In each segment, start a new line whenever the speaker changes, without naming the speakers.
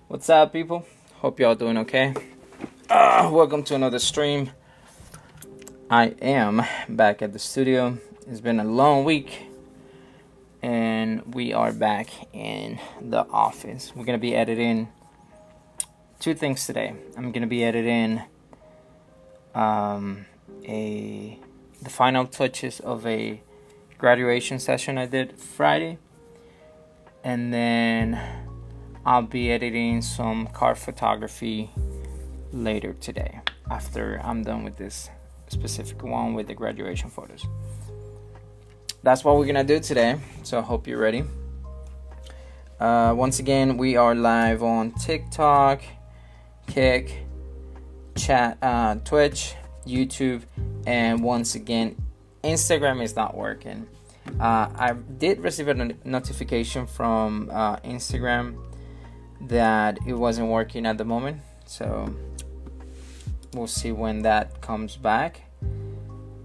What's up, people? Hope y'all doing okay. Welcome to another stream. I am back at the studio. It's been a long week, and we are back in the office. We're gonna be editing two things today. I'm gonna be editing the final touches of a graduation session I did Friday, and then I'll be editing some car photography later today after I'm done with this specific one with the graduation photos. That's what we're gonna do today, so I hope you're ready. Once again, we are live on TikTok, Kick, Chat, Twitch, YouTube, and once again, Instagram is not working. I did receive a notification from Instagram that it wasn't working at the moment, so we'll see when that comes back.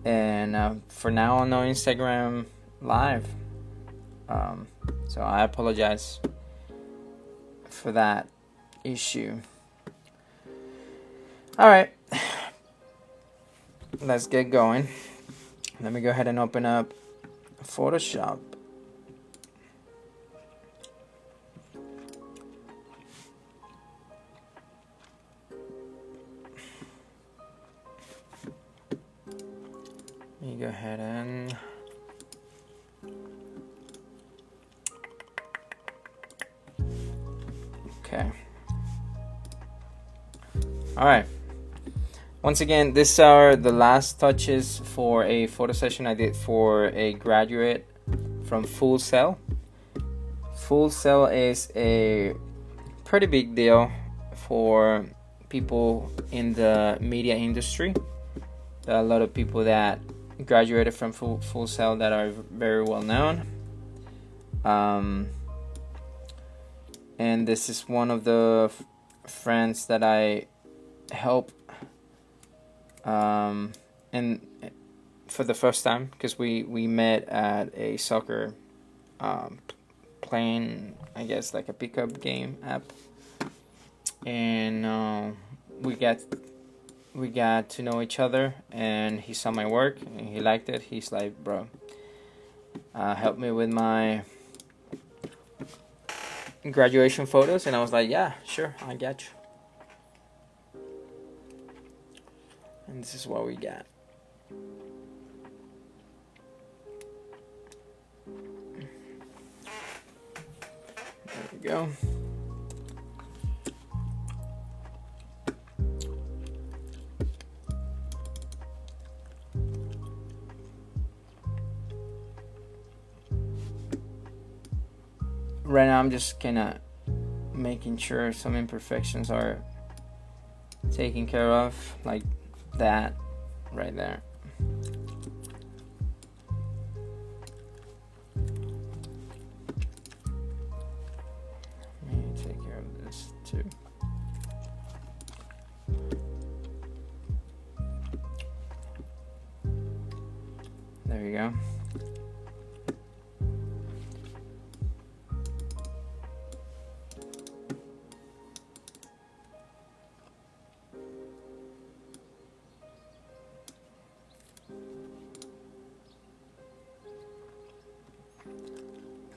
And for now, no Instagram live, so I apologize for that issue. All right, let's get going. Let me go ahead and open up Photoshop. Let me go ahead and okay. All right. Once again, these are the last touches for a photo session I did for a graduate from Full Sail. Full Sail is a pretty big deal for people in the media industry. There are a lot of people that graduated from Full Sail that are very well known. And this is one of the friends that I help and for the first time, because we met at a soccer playing, I guess, like a pickup game app, and we got to know each other, and he saw my work and he liked it. He's like, bro, help me with my graduation photos, and I was like, yeah, sure, I got you. And this is what we got. There we go. Right now I'm just kinda making sure some imperfections are taken care of, like that right there. Let me take care of this too. There you go.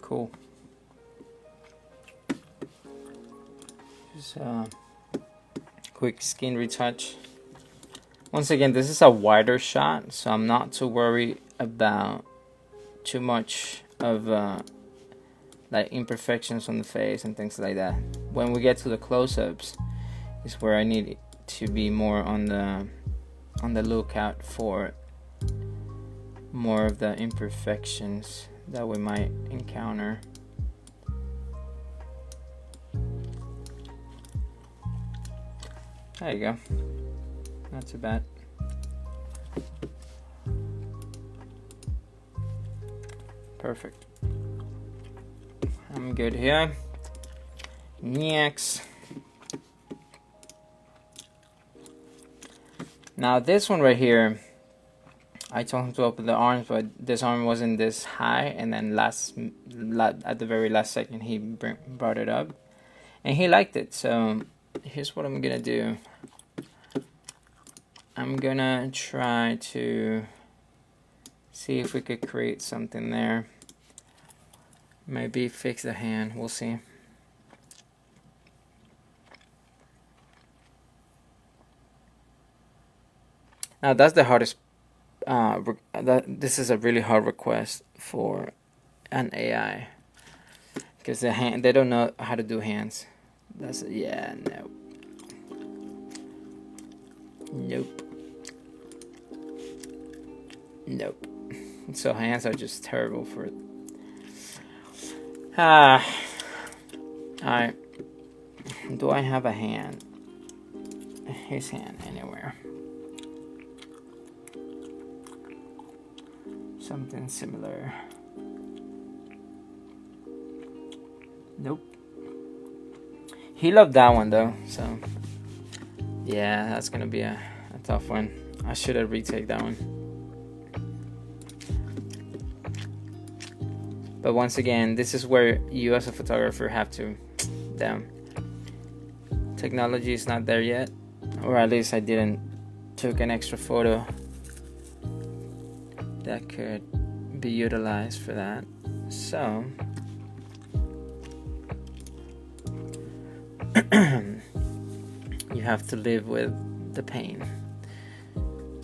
Cool. Just a quick skin retouch. Once again, this is a wider shot, so I'm not too worried about too much of like imperfections on the face and things like that. When we get to the close-ups is where I need to be more on the lookout for more of the imperfections that we might encounter. There you go. Not too bad. Perfect. I'm good here. Next. Now this one right here, I told him to open the arms, but this arm wasn't this high, and then at the very last second he brought it up, and he liked it. So here's what I'm gonna do. I'm gonna try to see if we could create something there. Maybe fix the hand, we'll see. Now that's the hardest, this is a really hard request for an AI. Because they don't know how to do hands. That's, yeah, no. Nope. Nope. So hands are just terrible for it. Alright. Do I have a hand? His hand anywhere. Something similar. Nope. He loved that one though, so yeah, that's gonna be a tough one. I should have retake that one. But once again, this is where you as a photographer have to, damn, technology is not there yet, or at least I didn't took an extra photo that could be utilized for that. So you have to live with the pain.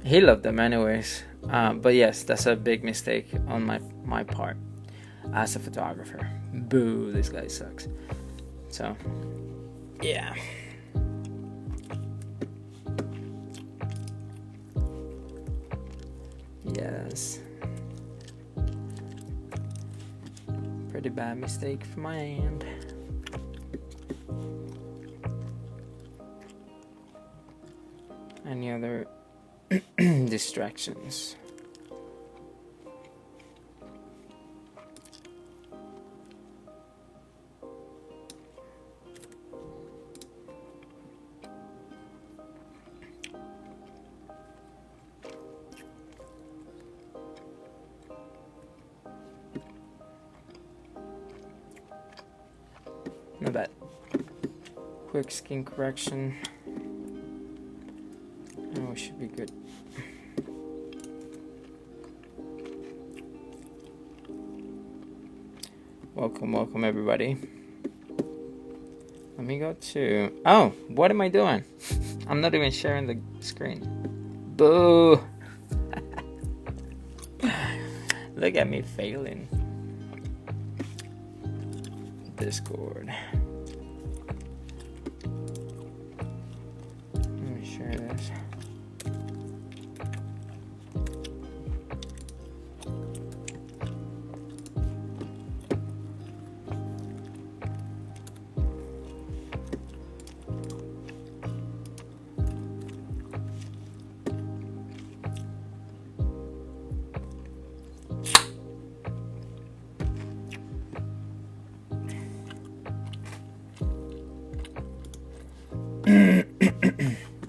He loved them anyways, but yes, that's a big mistake on my part as a photographer. Boo, this guy sucks. So yeah. Yes, pretty bad mistake from my end. Any other distractions? Not bad. Quick skin correction. And we should be good. Welcome, welcome everybody. Let me go to... Oh, what am I doing? I'm not even sharing the screen. Boo! Look at me failing. Discord. Let me share this.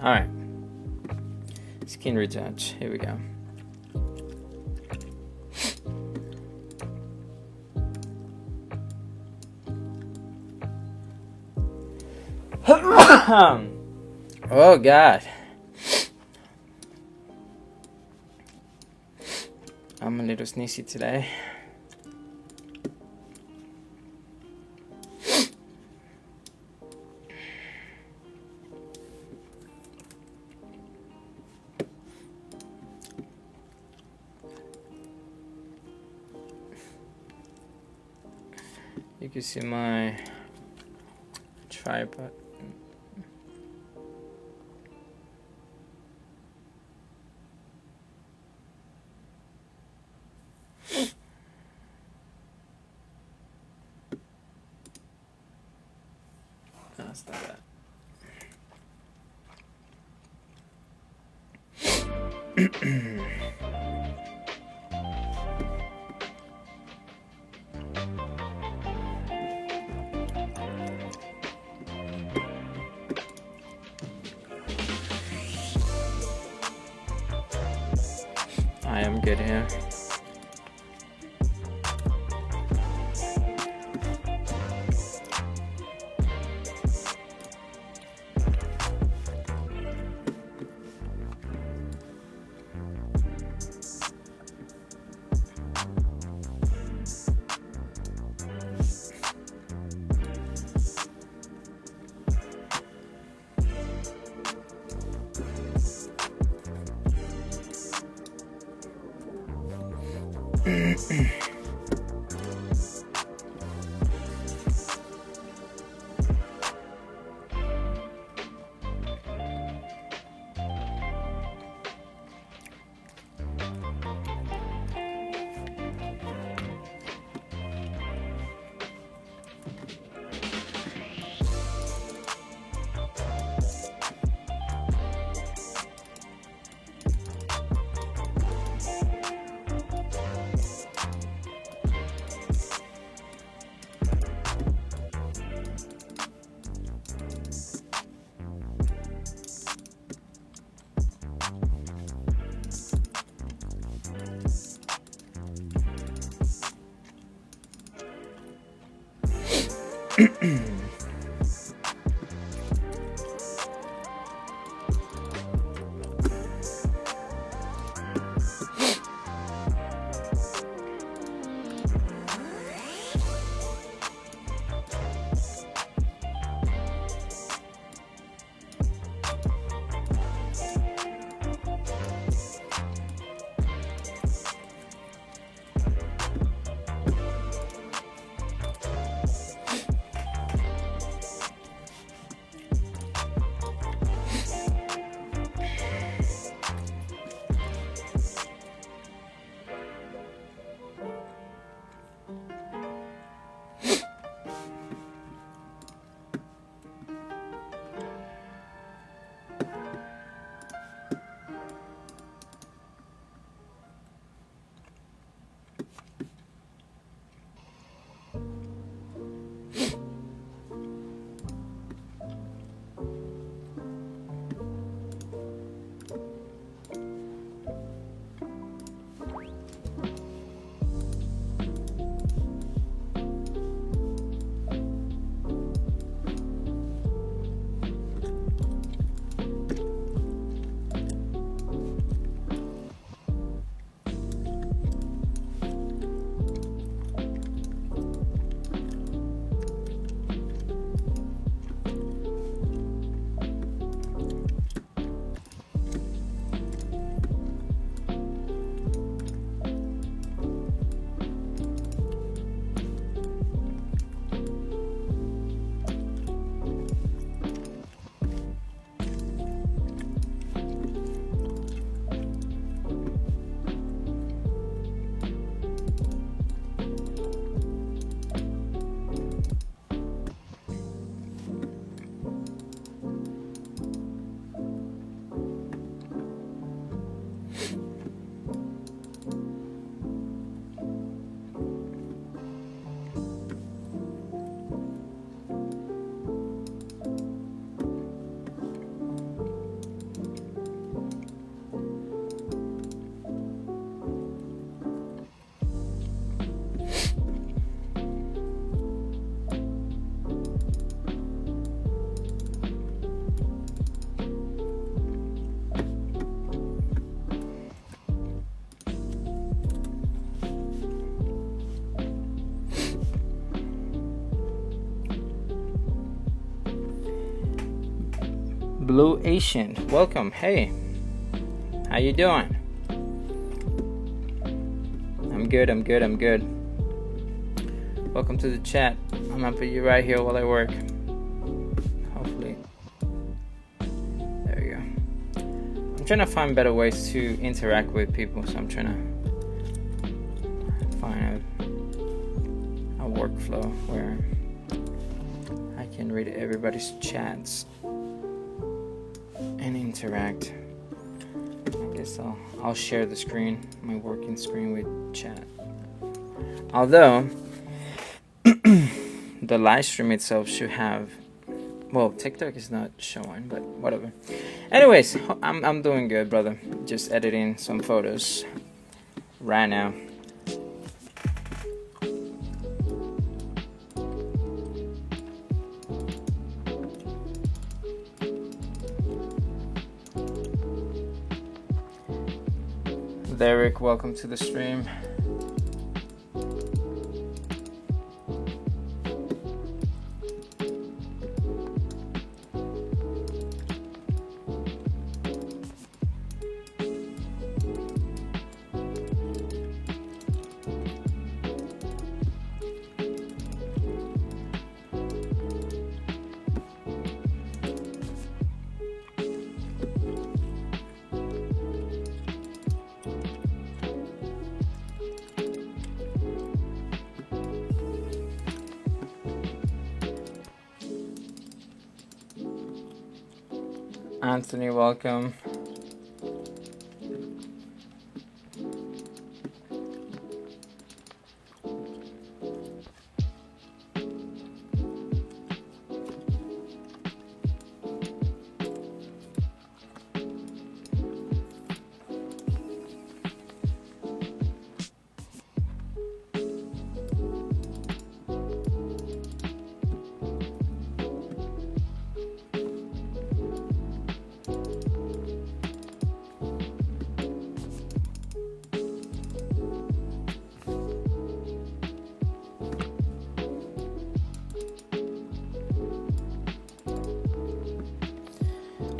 All right, skin retouch. Here we go. Oh God, I'm a little sneezy today. You can see my tripod. That's not bad. I am good here. Blue Asian, welcome. Hey, how you doing? I'm good. Welcome to the chat. I'm gonna put you right here while I work. Hopefully. There you go. I'm trying to find better ways to interact with people, so I'm trying to find a workflow where I can read everybody's chats and interact. I guess I'll share the screen, my working screen, with chat. Although the live stream itself should have, well, TikTok is not showing, but whatever. Anyways, I'm doing good, brother. Just editing some photos right now. Derek, welcome to the stream. Anthony, welcome.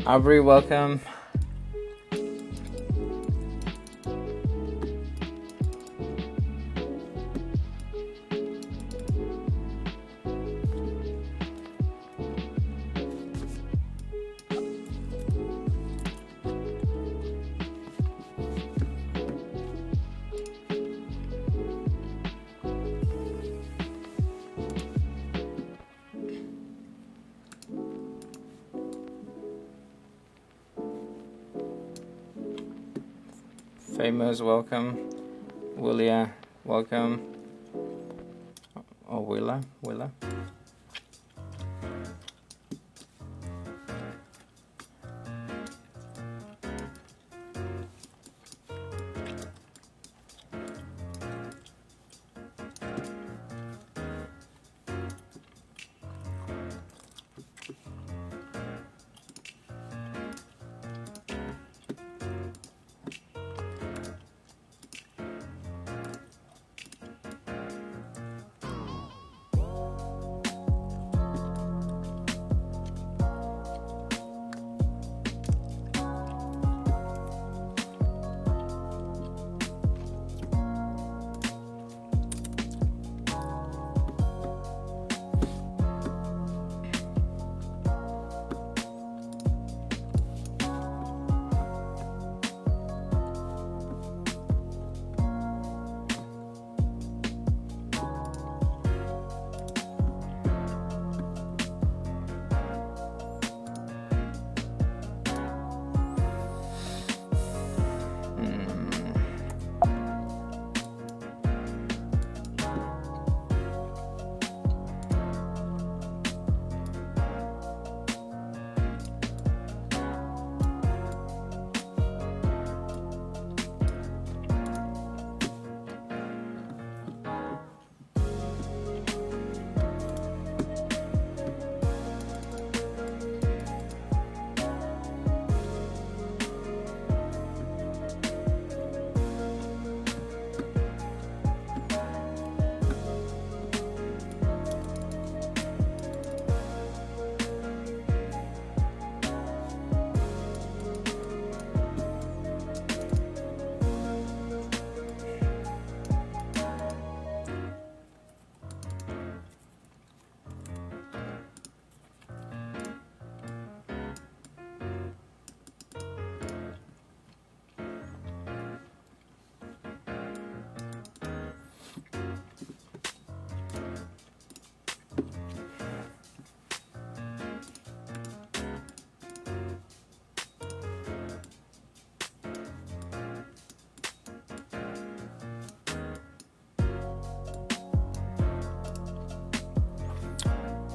Aubrey, welcome. Famous, welcome. Willia, welcome. Oh, Willa.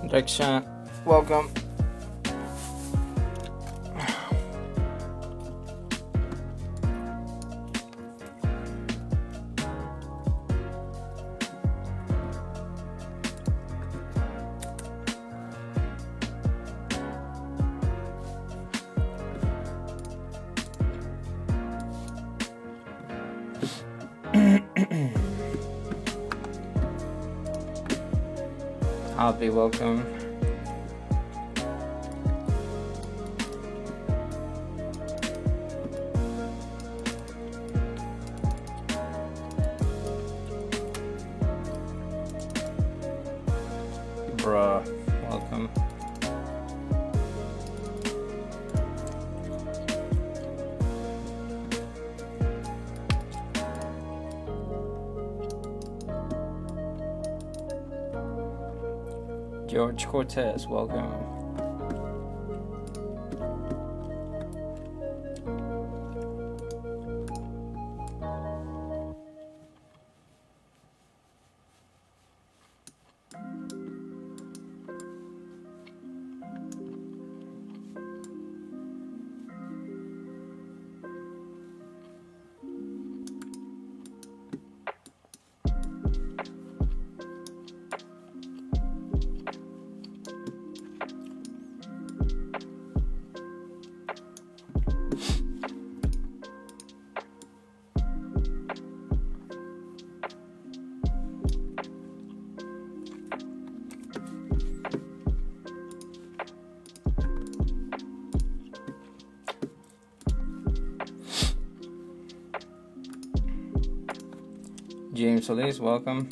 Diksha, welcome. I'll be welcome. Bruh, welcome. George Cortez, welcome. James Solis, welcome.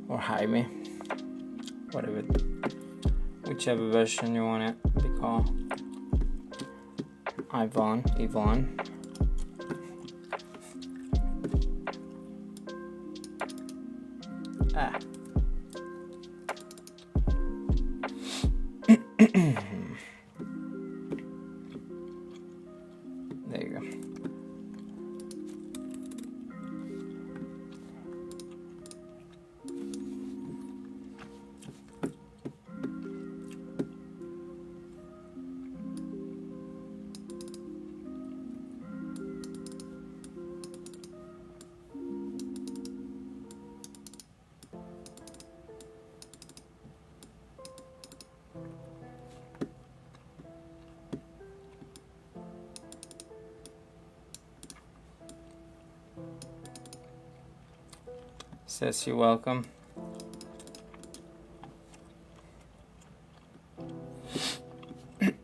Or Jaime, whatever, whichever version you want it to be called. Yvonne. Ah. There you go. Says you're welcome. Let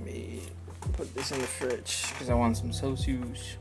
me put this in the fridge because I want some sauces.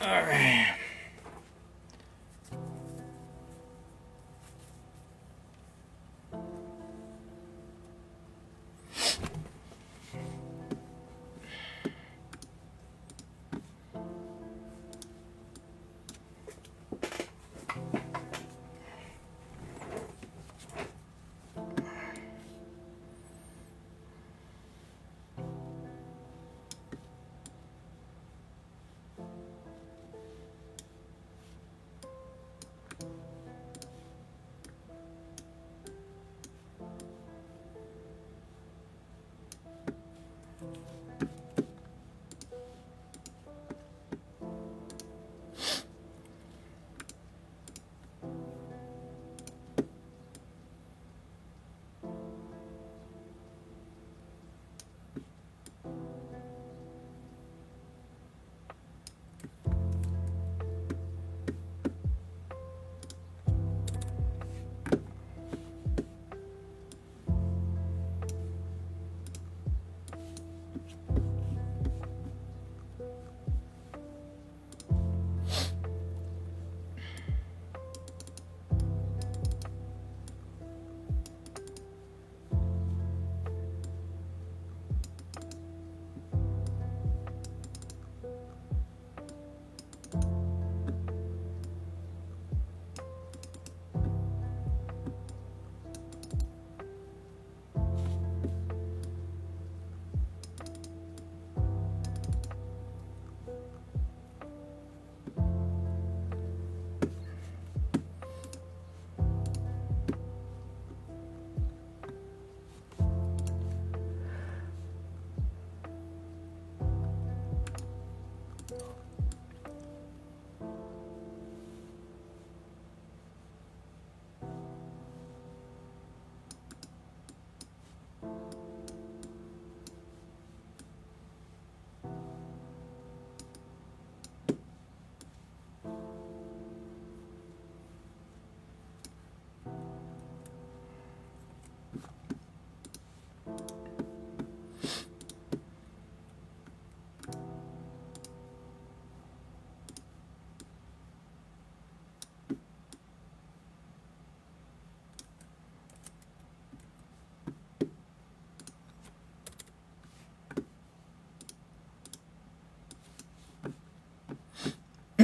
All right.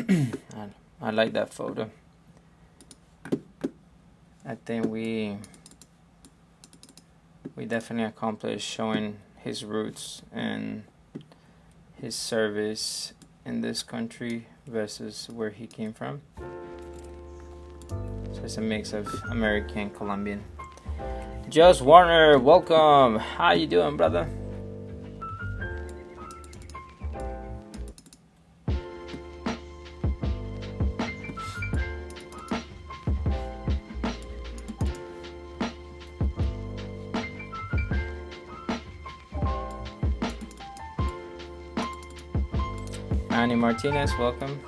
I like that photo. I think we definitely accomplished showing his roots and his service in this country versus where he came from. So it's a mix of American, Colombian. Just Warner, welcome. How you doing, brother? Annie Martinez, welcome.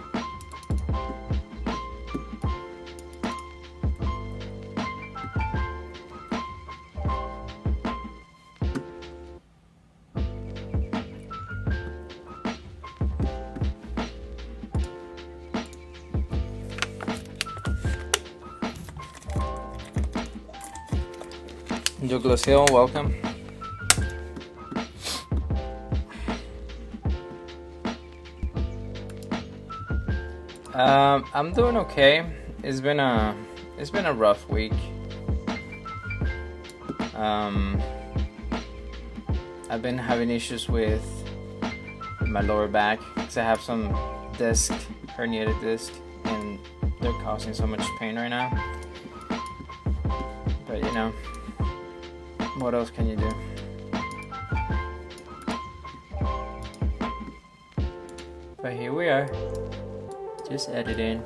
Douglas Hill, welcome. I'm doing okay. It's been a rough week. I've been having issues with my lower back because I have some herniated disc, and they're causing so much pain right now. But you know, what else can you do? But here we are. Just editing.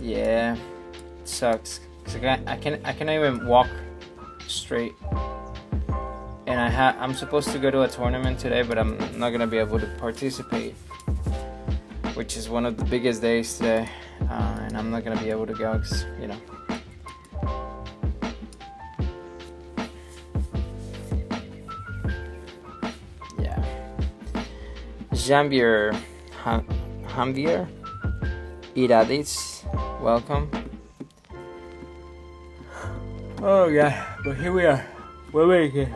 Yeah, it sucks. Cause I can't even walk straight. And I'm supposed to go to a tournament today, but I'm not gonna be able to participate, which is one of the biggest days today. And I'm not gonna be able to go because, you know. Yeah. Jambier. Javier Iradis, welcome. Oh yeah, but here we are. We're making.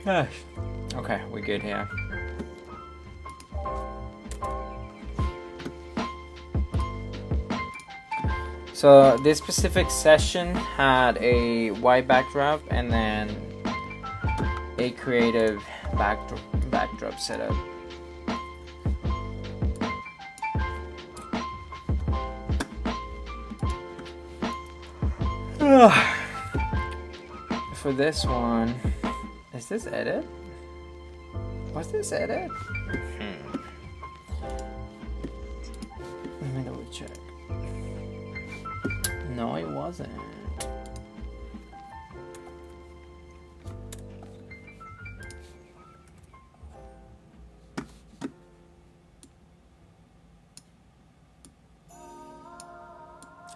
Gosh. Okay, we're good here. So this specific session had a white backdrop and then a creative backdrop setup. For this one, is this edit? Was this edit? Let me double check. No, it wasn't.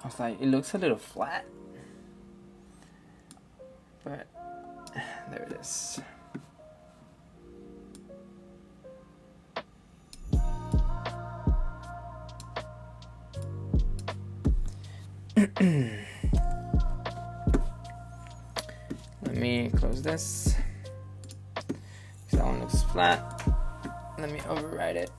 I was like, it looks a little flat. But there it is. Let me close this. That one looks flat. Let me override it.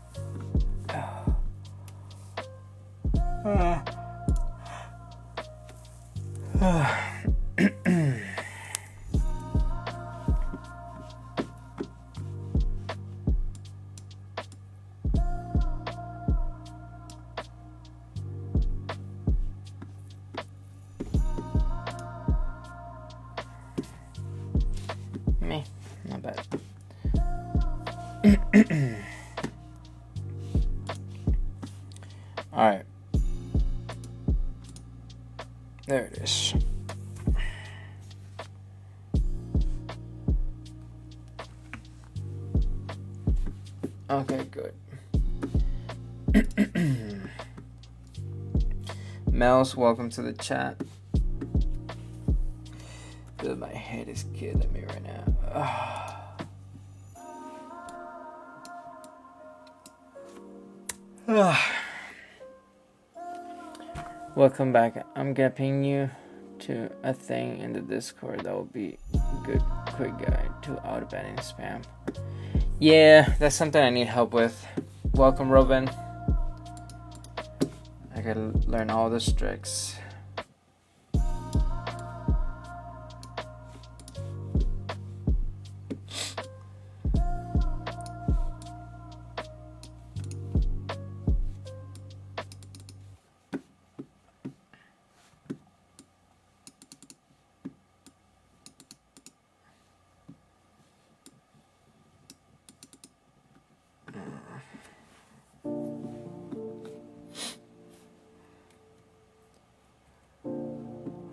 Not bad. All right. There it is. Okay, good. Mels, welcome to the chat. Dude, my head is killing me right now. Welcome back. I'm gonna ping you to a thing in the Discord that will be a good quick guide to auto banning spam. Yeah, that's something I need help with. Welcome, Robin. I gotta learn all the tricks.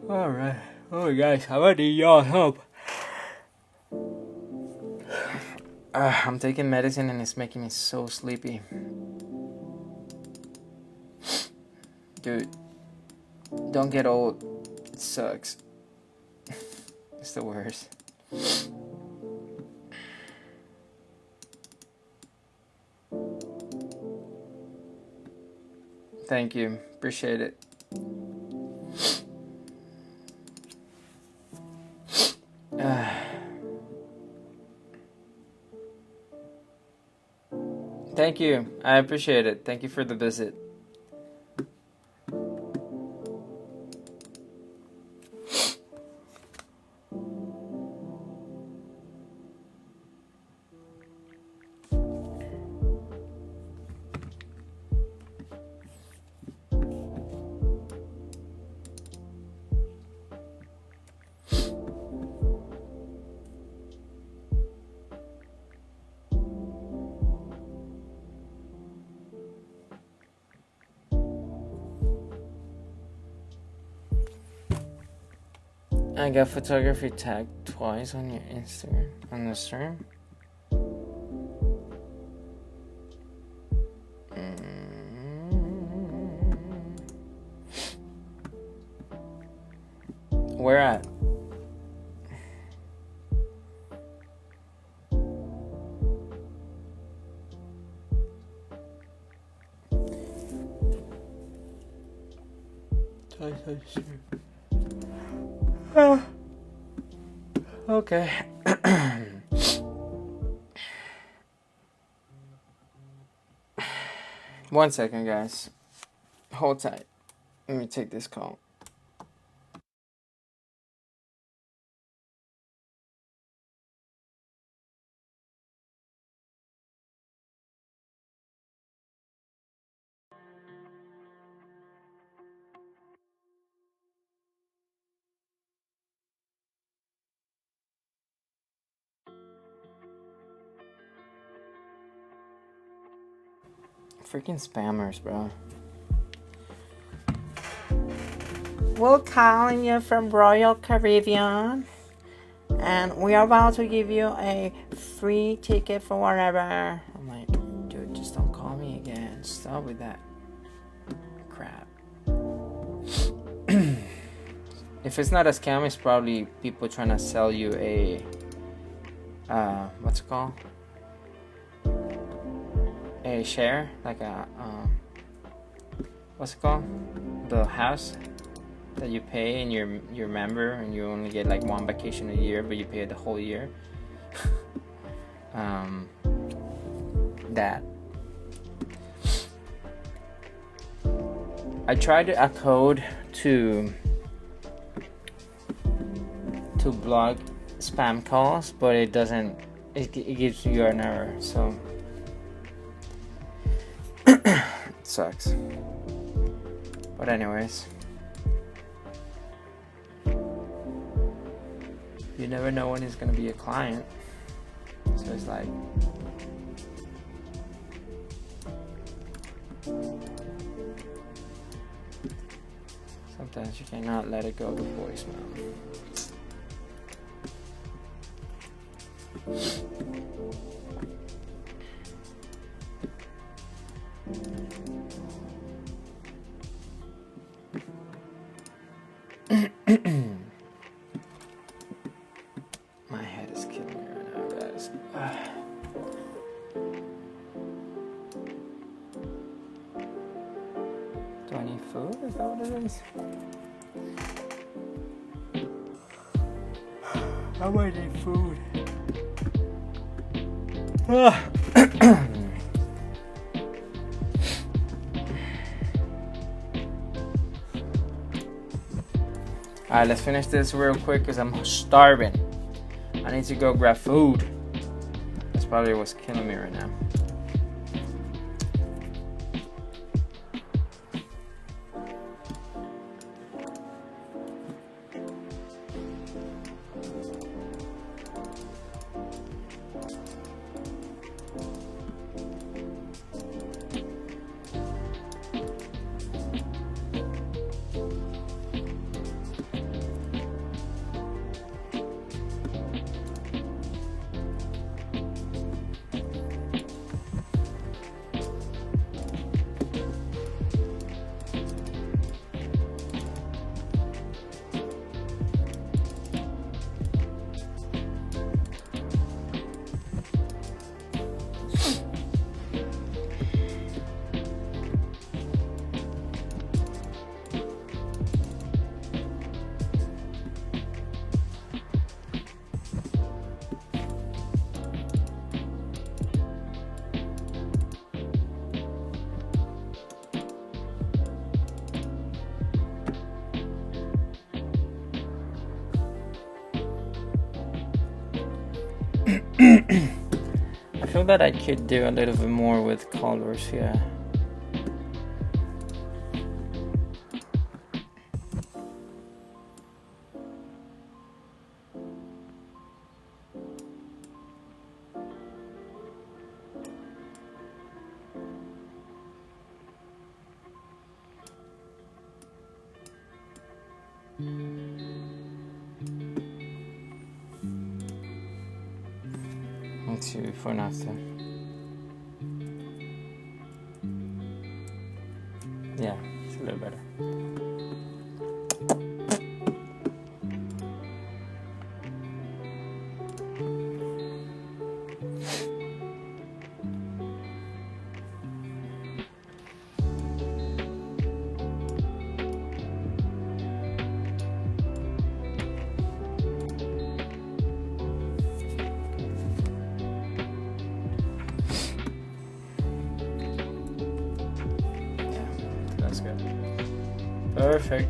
Alright. Oh, guys, I need y'all help. I'm taking medicine and it's making me so sleepy. Dude, don't get old. It sucks. It's the worst. Thank you. Appreciate it. Thank you. I appreciate it. Thank you for the visit. I got photography tagged twice on your Instagram, on the stream. Where at? Twice on the stream. Okay. One second, guys. Hold tight. Let me take this call. Freaking spammers, bro. We're calling you from Royal Caribbean, and we are about to give you a free ticket for whatever. I'm like, dude, just don't call me again. Stop with that crap. If it's not a scam, it's probably people trying to sell you a what's it called? A share, like a what's it called? The house that you pay and you're member and you only get like one vacation a year, but you pay it the whole year. That. I tried a code to block spam calls, but it doesn't. It gives you an error, so it sucks. But anyways, you never know when it's gonna be a client, so it's like sometimes you cannot let it go to voicemail. My head is killing me right now, guys. 20 food? Is that what it is? I might need food. Alright, let's finish this real quick because I'm starving. I need to go grab food. That's probably what's killing me right now. I feel that I could do a little bit more with colors here. Let's see before and after. Yeah, it's a little better. That's good. Perfect.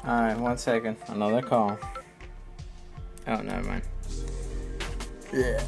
Alright, 1 second. Another call. Oh, never mind. Yeah.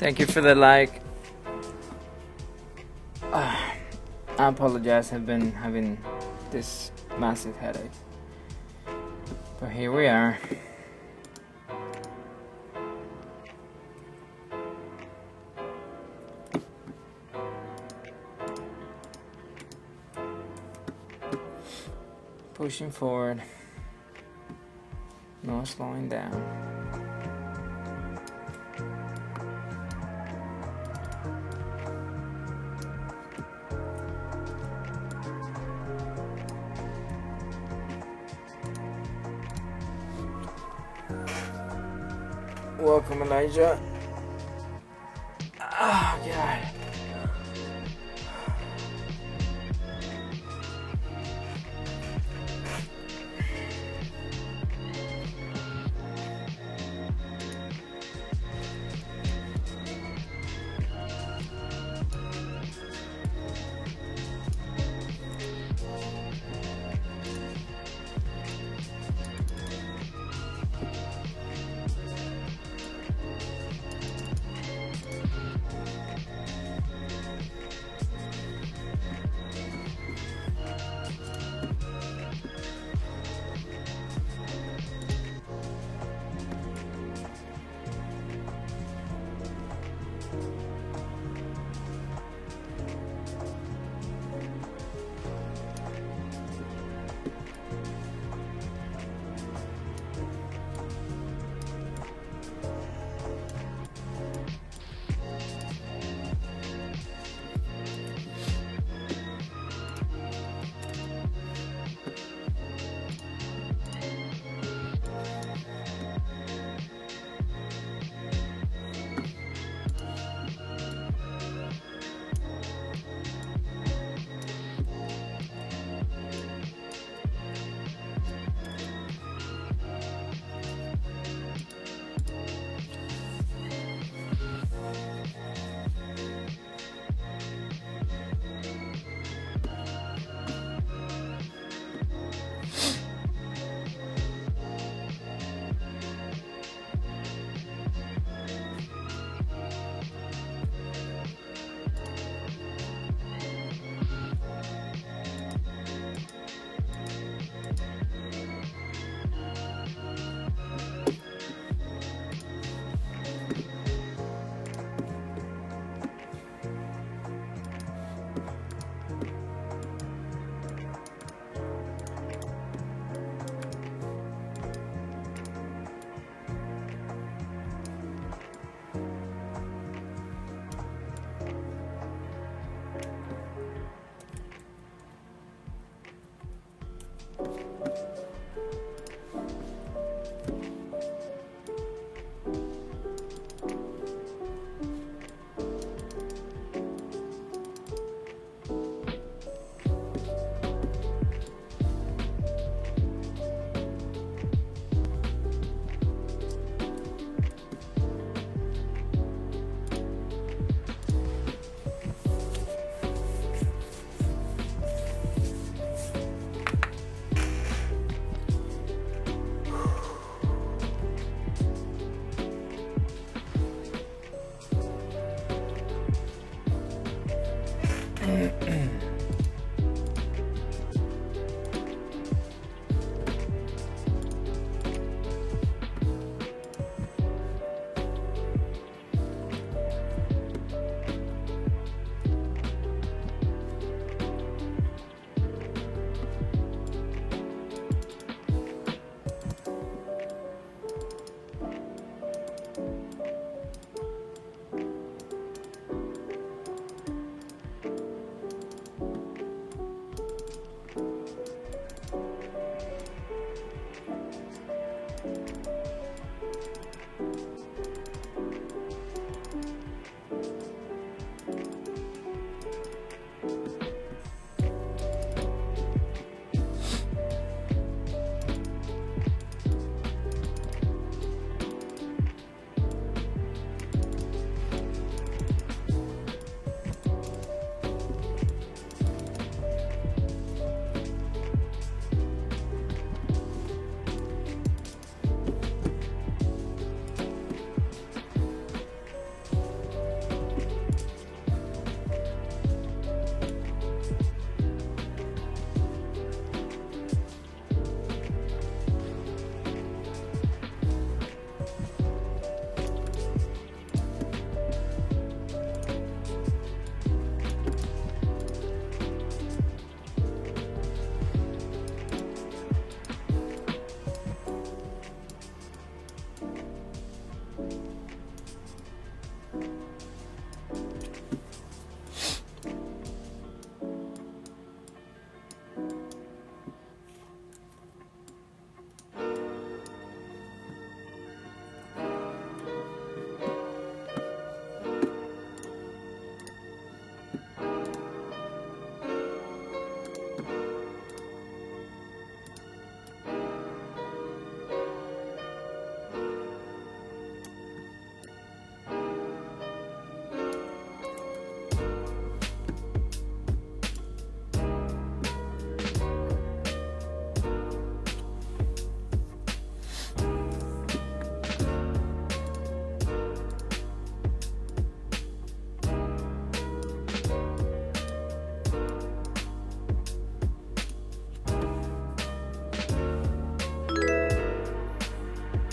Thank you for the like. I apologize, I've been having this massive headache. But here we are. Pushing forward. No slowing down. Welcome, Elijah. Oh, God.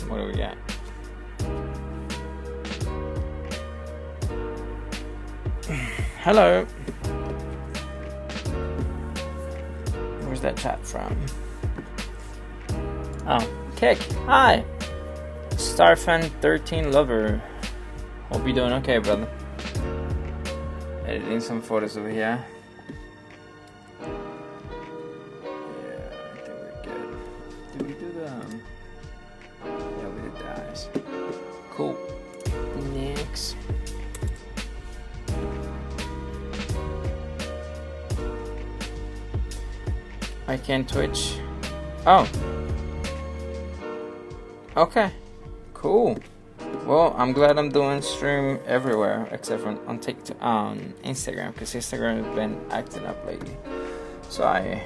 What do we got? Hello. Where's that chat from? Oh, Kick. Hi. Starfan13 Lover. Hope you're doing okay, brother. Editing some photos over here. Yeah, I think we're good. Did we do the... yeah, we did the eyes. Cool. Next. I can Twitch. Oh. Okay. Cool. Well, I'm glad I'm doing stream everywhere except for on TikTok, on Instagram, because Instagram has been acting up lately. So I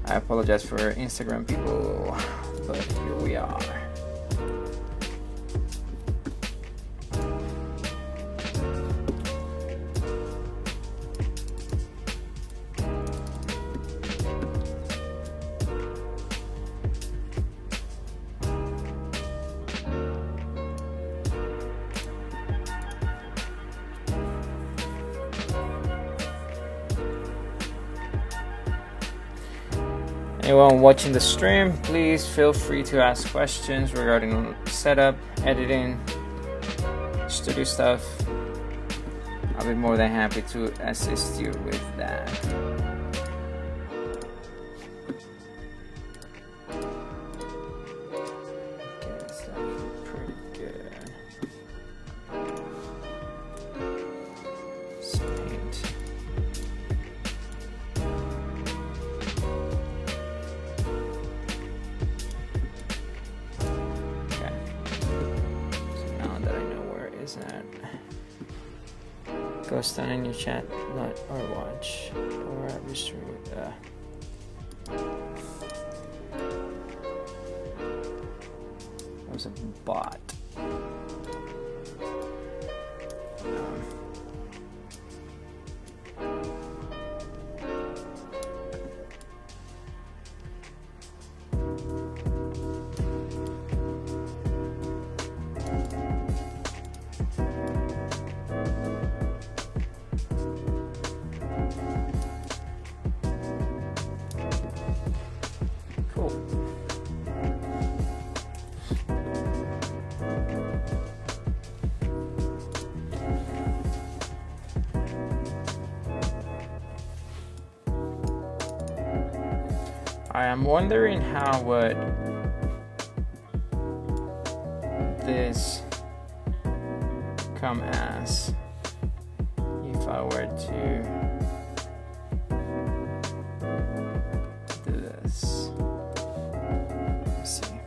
apologize for Instagram people, but here we are. Anyone watching the stream, please feel free to ask questions regarding setup, editing, studio stuff. I'll be more than happy to assist you with that. Milestone in your chat, not or watch or restrict. That was a bot. I'm wondering how would this come as if I were to do this. Let's see.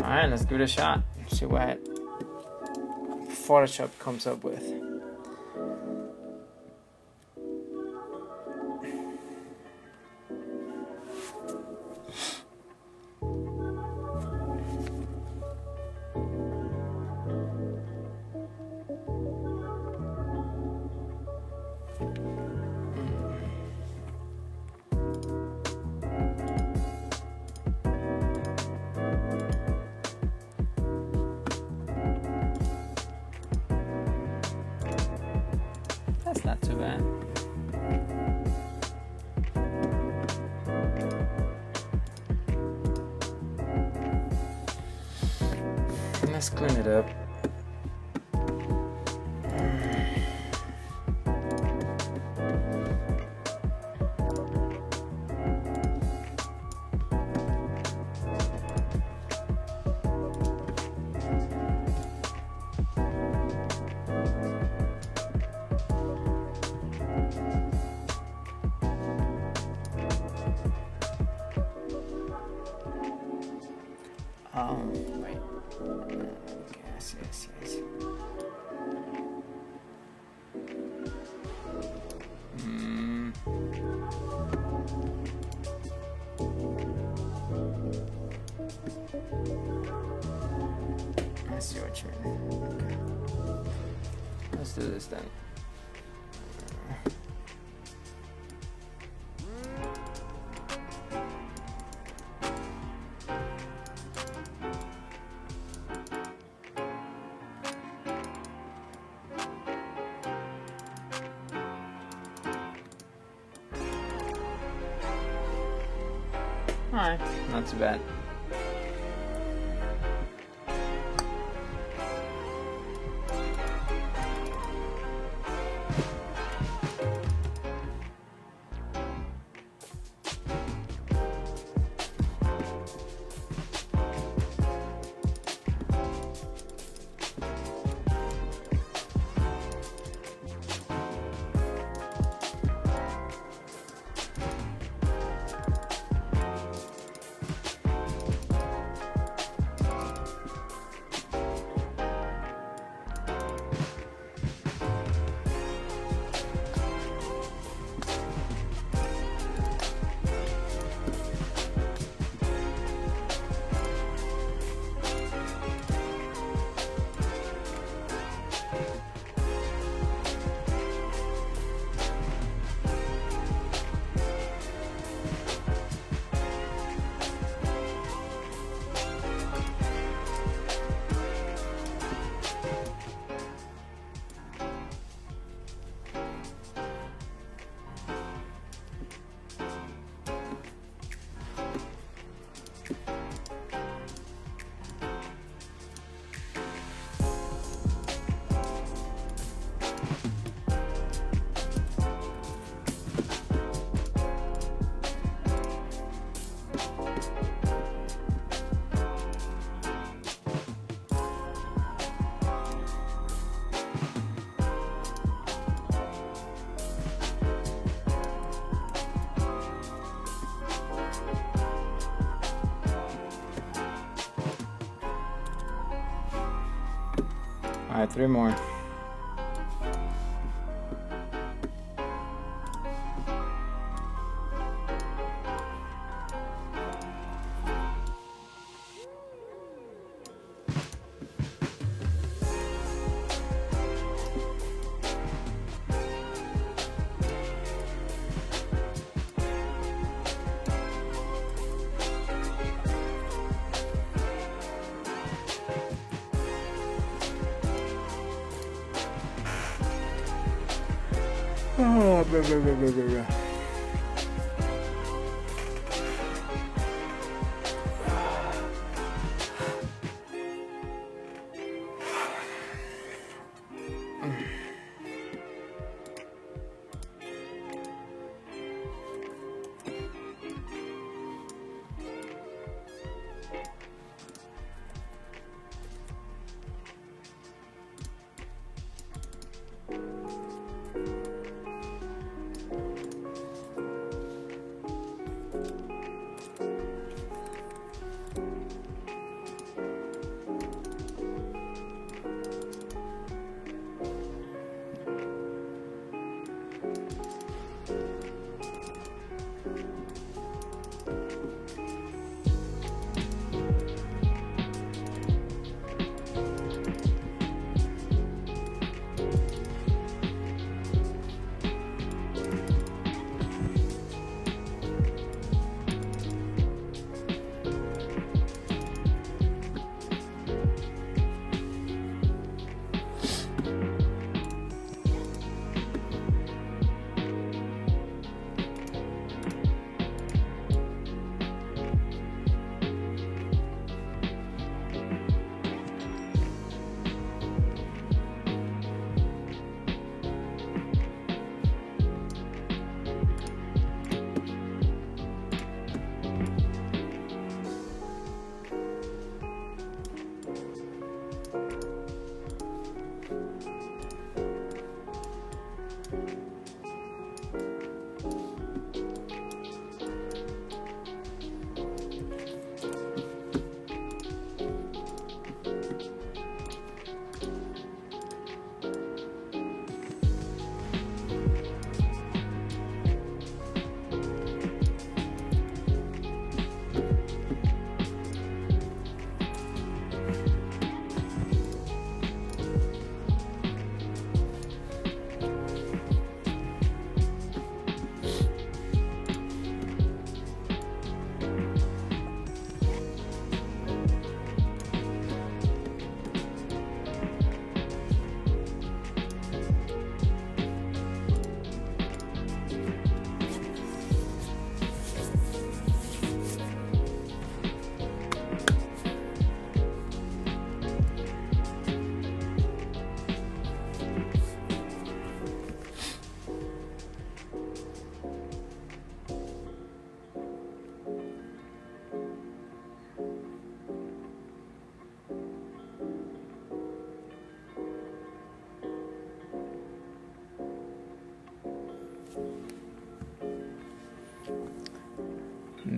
Alright, let's give it a shot. See what Photoshop comes up with. That's not too bad. Let's clean it up. Wait. Yes. I see what you mean. Okay. Let's do this then. Alright, not too bad. Alright, 3 more.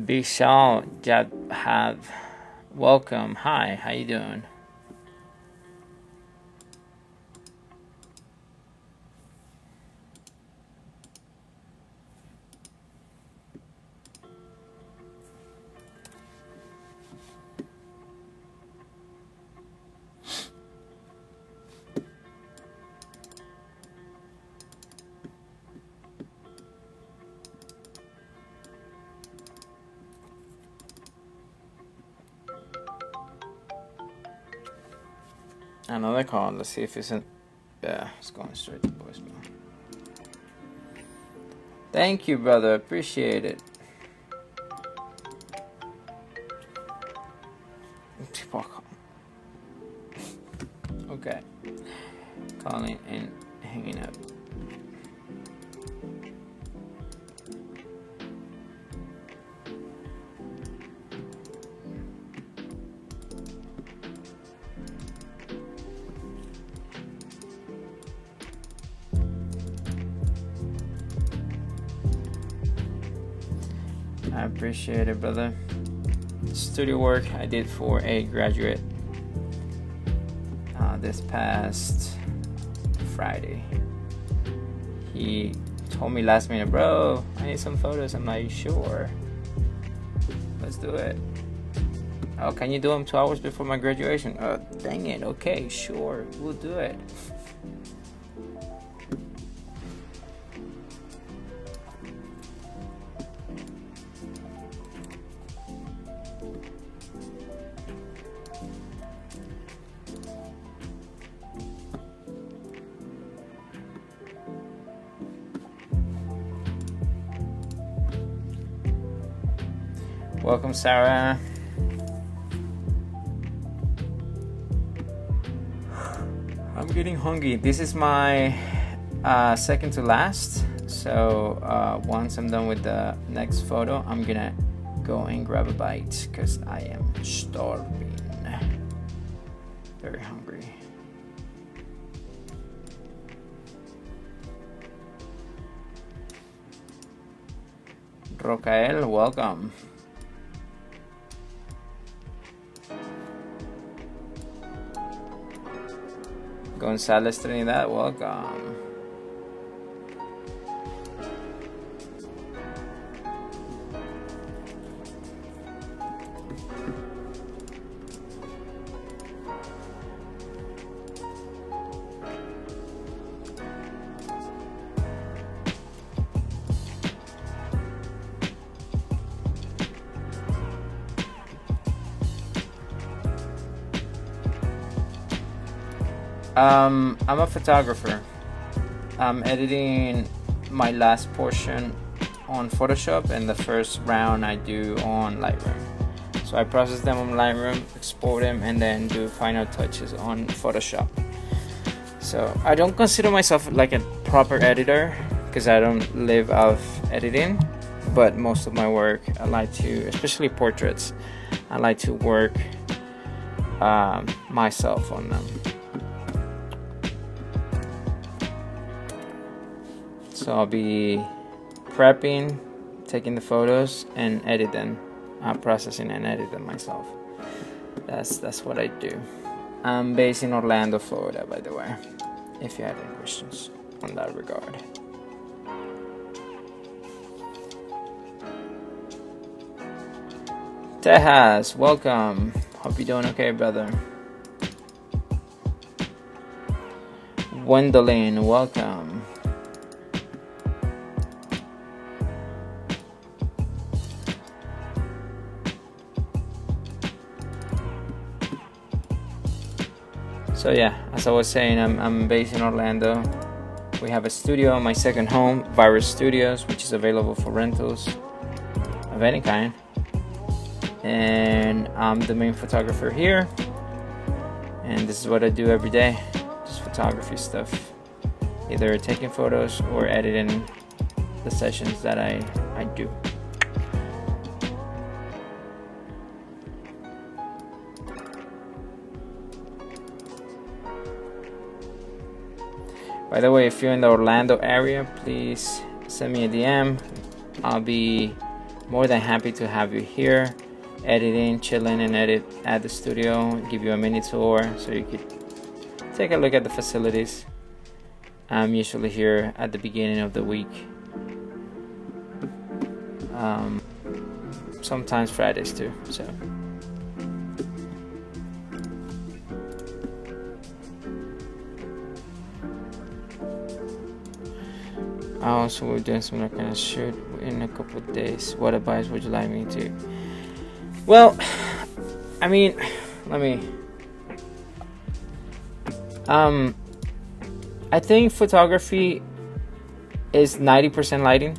Vishal Jadhav, welcome. Hi, how you doing? Another call. Let's see if it's in. Yeah, it's going straight to voicemail. Thank you, brother. Appreciate it. Okay. Calling and hanging up. I appreciate it, brother. Studio work I did for a graduate this past Friday. He told me last minute, bro, I need some photos. I'm like, sure, let's do it. Oh, can you do them 2 hours before my graduation? Oh, dang it. Okay, sure, we'll do it. Welcome, Sarah. I'm getting hungry. This is my second to last. So once I'm done with the next photo, I'm gonna go and grab a bite because I am starving. Very hungry. Rocael, welcome. Gonzalez Trinidad, welcome. I'm a photographer. I'm editing my last portion on Photoshop, and the first round I do on Lightroom. So I process them on Lightroom, export them, and then do final touches on Photoshop. So I don't consider myself like a proper editor because I don't live off editing, but most of my work I like to, especially portraits, I like to work myself on them. So I'll be prepping, taking the photos, and editing, processing and editing myself. That's what I do. I'm based in Orlando, Florida, by the way, if you had any questions on that regard. Tejas, welcome. Hope you're doing okay, brother. Gwendolyn, welcome. So yeah, as I was saying, I'm based in Orlando. We have a studio, my second home, Vyrus Studios, which is available for rentals of any kind. And I'm the main photographer here. And this is what I do every day, just photography stuff. Either taking photos or editing the sessions that I do. By the way, if you're in the Orlando area, please send me a DM. I'll be more than happy to have you here, editing, chilling, and edit at the studio. Give you a mini tour so you could take a look at the facilities. I'm usually here at the beginning of the week. Sometimes Fridays too. So. So we're doing some kind of shoot in a couple of days. What advice would you like me to? Well, I mean, let me. I think photography is 90% lighting.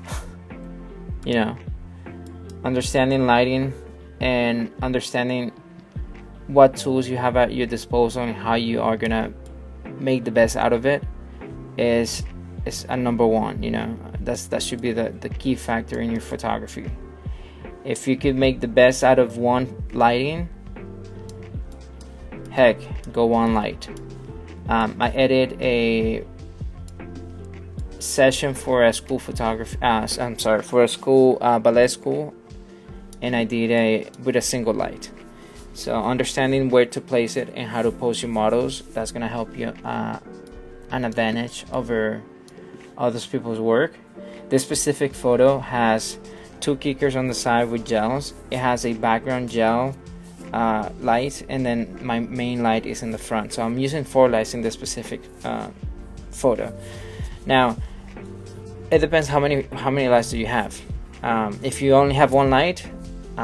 You know, understanding lighting and understanding what tools you have at your disposal and how you are gonna make the best out of it is a number one. You know, that should be the key factor in your photography. If you could make the best out of one lighting, heck, go one light. I edited a session for a school photography. For a school ballet school, and I did with a single light. So understanding where to place it and how to pose your models, that's gonna help you an advantage over other people's work. This specific photo has two kickers on the side with gels. It has a background gel light, and then my main light is in the front. So I'm using 4 lights in this specific photo. Now, it depends how many lights do you have. If you only have one light,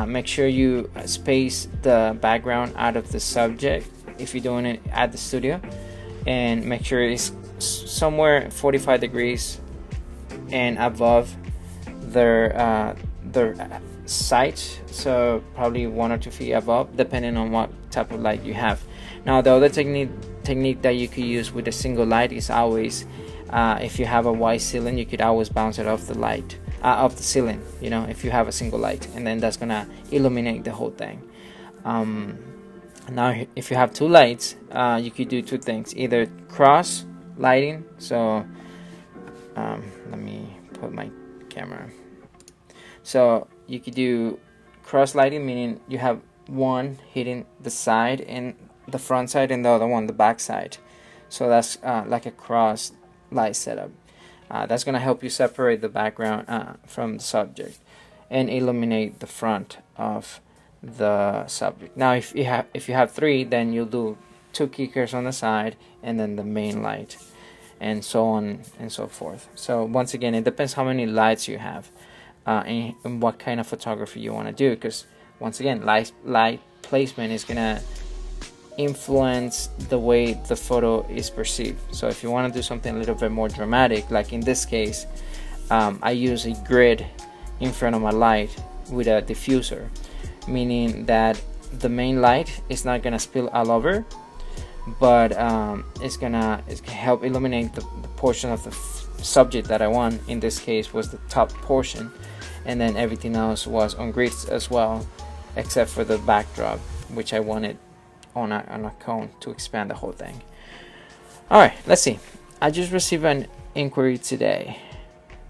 make sure you space the background out of the subject if you're doing it at the studio, and make sure it's somewhere 45 degrees and above the the sight, so probably 1 or 2 feet above, depending on what type of light you have. Now the other technique that you could use with a single light is always, if you have a white ceiling, you could always bounce it off the light, off the ceiling, you know, if you have a single light, and then that's gonna illuminate the whole thing. Now if you have 2 lights, you could do 2 things: either cross lighting, so let me put my camera. So you could do cross lighting, meaning you have one hitting the side and the front side, and the other one the back side. So that's like a cross light setup. That's gonna help you separate the background from the subject and illuminate the front of the subject. Now if you have 3, then you'll do 2 kickers on the side and then the main light, and so on and so forth. So once again, it depends how many lights you have, and what kind of photography you want to do, because once again, light placement is gonna influence the way the photo is perceived. So if you want to do something a little bit more dramatic, like in this case, I use a grid in front of my light with a diffuser, meaning that the main light is not gonna spill all over, but it's gonna help illuminate the portion of the subject that I want. In this case was the top portion, and then everything else was on grids as well, except for the backdrop, which I wanted on a cone to expand the whole thing. Alright, let's see. I just received an inquiry today.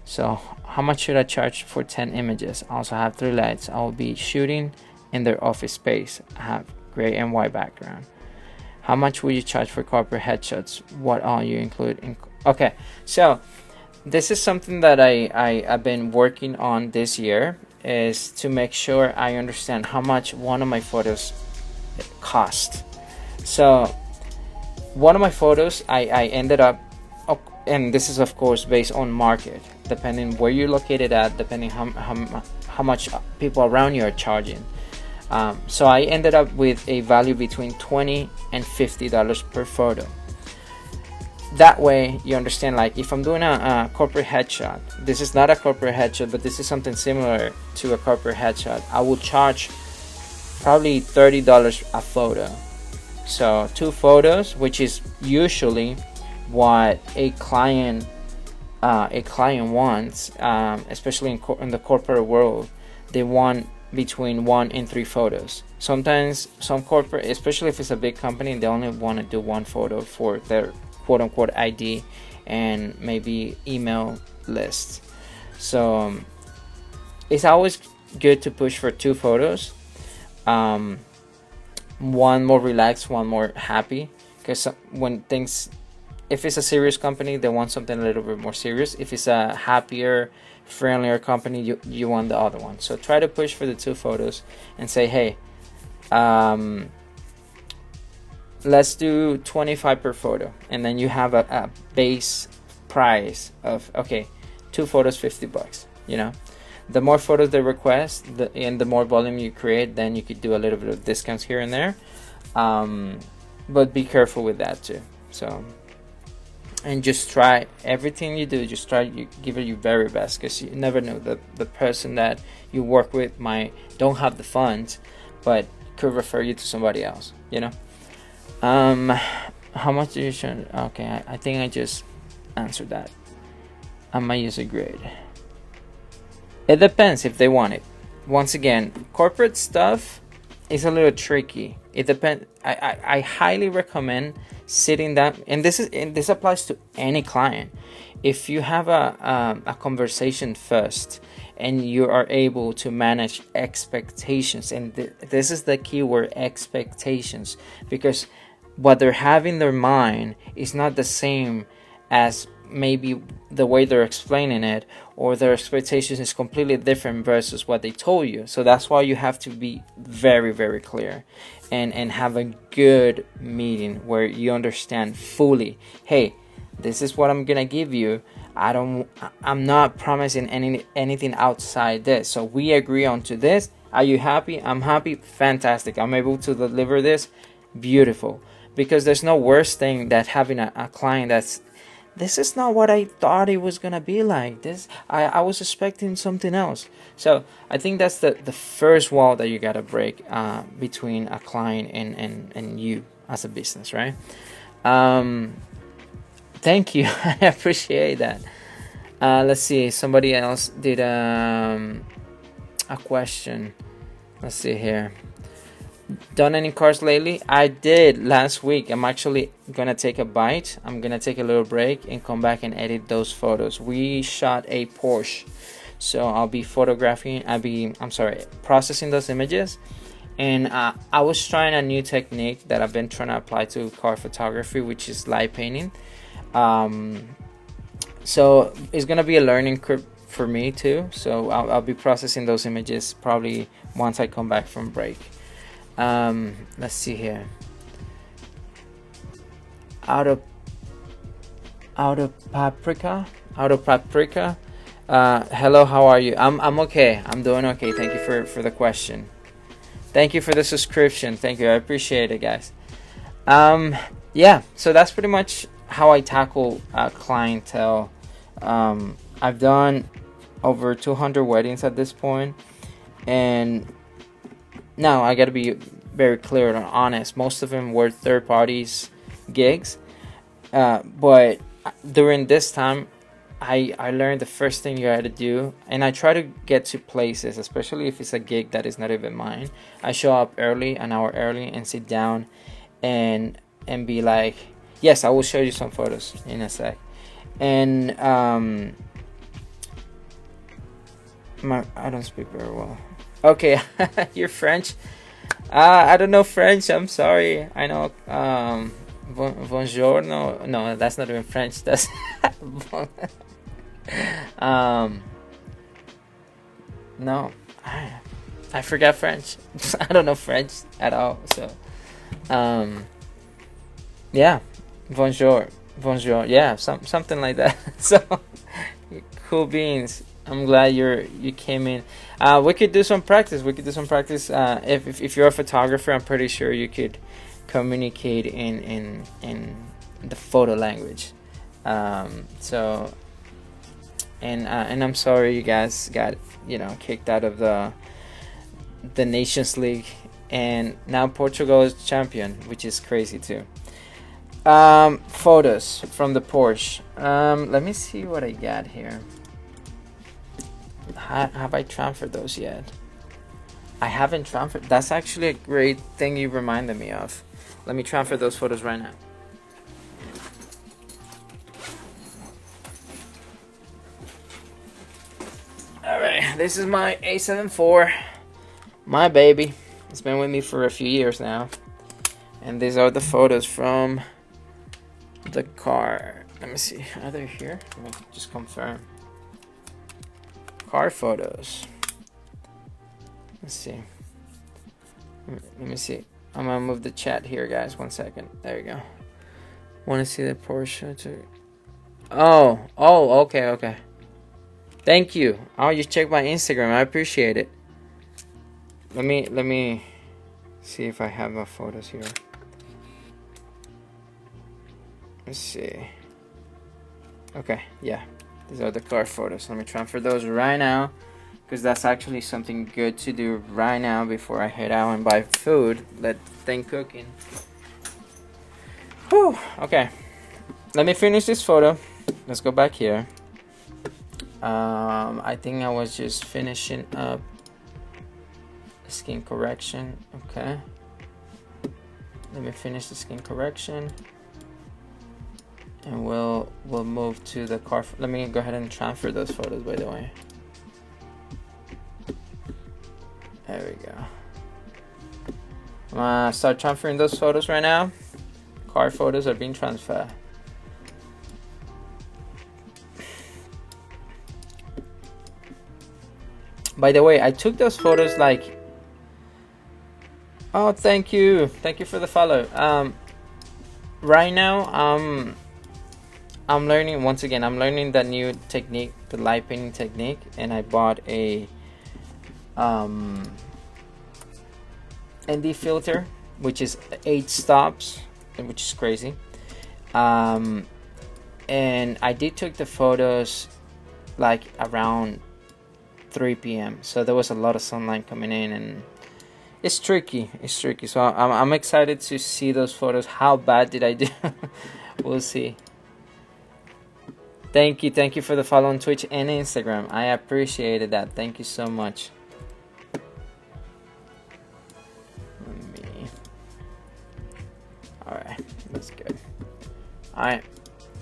So how much should I charge for 10 images? I also have 3 lights. I will be shooting in their office space. I have gray and white background. How much will you charge for corporate headshots? What all you include in? Okay, so this is something that I've been working on this year, is to make sure I understand how much one of my photos cost. So one of my photos, I ended up, and this is of course based on market, depending where you're located at, depending how much people around you are charging. So I ended up with a value between $20 and $50 per photo. That way you understand, like if I'm doing a corporate headshot, this is not a corporate headshot, but this is something similar to a corporate headshot, I will charge probably $30 a photo. So 2 photos, which is usually what a client wants, especially in the corporate world. They want between 1 and 3 photos. Sometimes some corporate, especially if it's a big company, they only want to do 1 photo for their quote-unquote ID and maybe email lists. So it's always good to push for 2 photos, 1 more relaxed, 1 more happy, because when things, if it's a serious company, they want something a little bit more serious. If it's a happier, friendlier company, you want the other one. So try to push for the 2 photos and say, hey, let's do 25 per photo, and then you have a base price of, okay, 2 photos, $50. You know, the more photos they request, and the more volume you create, then you could do a little bit of discounts here and there, but be careful with that too. So, and just try everything you do, just try, you give it your very best, because you never know, the person that you work with don't have the funds, but could refer you to somebody else, you know. How much do you should? Okay, I think I just answered that. I might use a grid. It depends if they want it. Once again, corporate stuff is a little tricky. It depends. I highly recommend sitting down, and this applies to any client. If you have a conversation first, and you are able to manage expectations, and this is the key word, expectations, because what they have in their mind is not the same as maybe the way they're explaining it, or their expectations is completely different versus what they told you. So that's why you have to be very, very clear and have a good meeting where you understand fully, hey, this is what I'm gonna give you. I'm not promising anything outside this. So we agree on to this. Are you happy? I'm happy. Fantastic. I'm able to deliver this. Beautiful. Because there's no worse thing than having a client this is not what I thought it was gonna be like. This I was expecting something else. So I think that's the first wall that you gotta break between a client and you as a business, right? Thank you. I appreciate that. Let's see, somebody else did a question. Let's see here. Done any cars lately? I did last week. I'm actually gonna take a bite. I'm gonna take a little break and come back and edit those photos. We shot a Porsche, so I'll be processing those images. And I was trying a new technique that I've been trying to apply to car photography, which is light painting. So it's gonna be a learning curve for me too. So I'll be processing those images probably once I come back from break. Let's see here. Out of paprika. Hello, how are you? I'm okay. I'm doing okay. Thank you for the question. Thank you for the subscription. Thank you. I appreciate it, guys. Yeah. So that's pretty much how I tackle clientele. I've done over 200 weddings at this point, and now I gotta be very clear and honest. Most of them were third parties gigs, but during this time, I learned the first thing you had to do, and I try to get to places, especially if it's a gig that is not even mine. I show up early, an hour early, and sit down, and be like, yes, I will show you some photos in a sec, and I don't speak very well. Okay, you're French. I don't know French. I'm sorry. I know bonjour. No, that's not even French. That's no. I forgot French. I don't know French at all. So yeah, bonjour. Yeah, something like that. So cool beans. I'm glad you came in. We could do some practice. If you're a photographer, I'm pretty sure you could communicate in the photo language. So I'm sorry you guys got kicked out of the Nations League, and now Portugal is champion, which is crazy too. Photos from the Porsche. Let me see what I got here. Have I transferred those yet? I haven't transferred. That's actually a great thing you reminded me of. Let me transfer those photos right now. Alright, this is my A74. My baby. It's been with me for a few years now. And these are the photos from the car. Let me see. Are they here? Let me just confirm. Car photos. Let's see. Let me see. I'm gonna move the chat here, guys. 1 second. There you go. Want to see the Porsche too? Oh, okay. Thank you. Oh, you checked my Instagram. I appreciate it. Let me see if I have my photos here. Let's see. Okay, yeah. These are the car photos. Let me transfer those right now, because that's actually something good to do right now before I head out and buy food. Let the thing cooking. Whew. Okay. Let me finish this photo. Let's go back here. I think I was just finishing up skin correction. Okay. Let me finish the skin correction. And we'll move to the car. Let me go ahead and transfer those photos, by the way. There we go. I'm gonna start transferring those photos right now. Car photos are being transferred. By the way, I took those photos like... Oh, thank you for the follow. Right now, I'm learning, once again, I'm learning that new technique, the light painting technique, and I bought a ND filter, which is 8 stops, which is crazy. and I did took the photos like around 3 p.m. so there was a lot of sunlight coming in, and it's tricky. So I'm excited to see those photos. How bad did I do? We'll see. Thank you for the follow on Twitch and Instagram. I appreciated that. Thank you so much. Alright, that's good. Alright,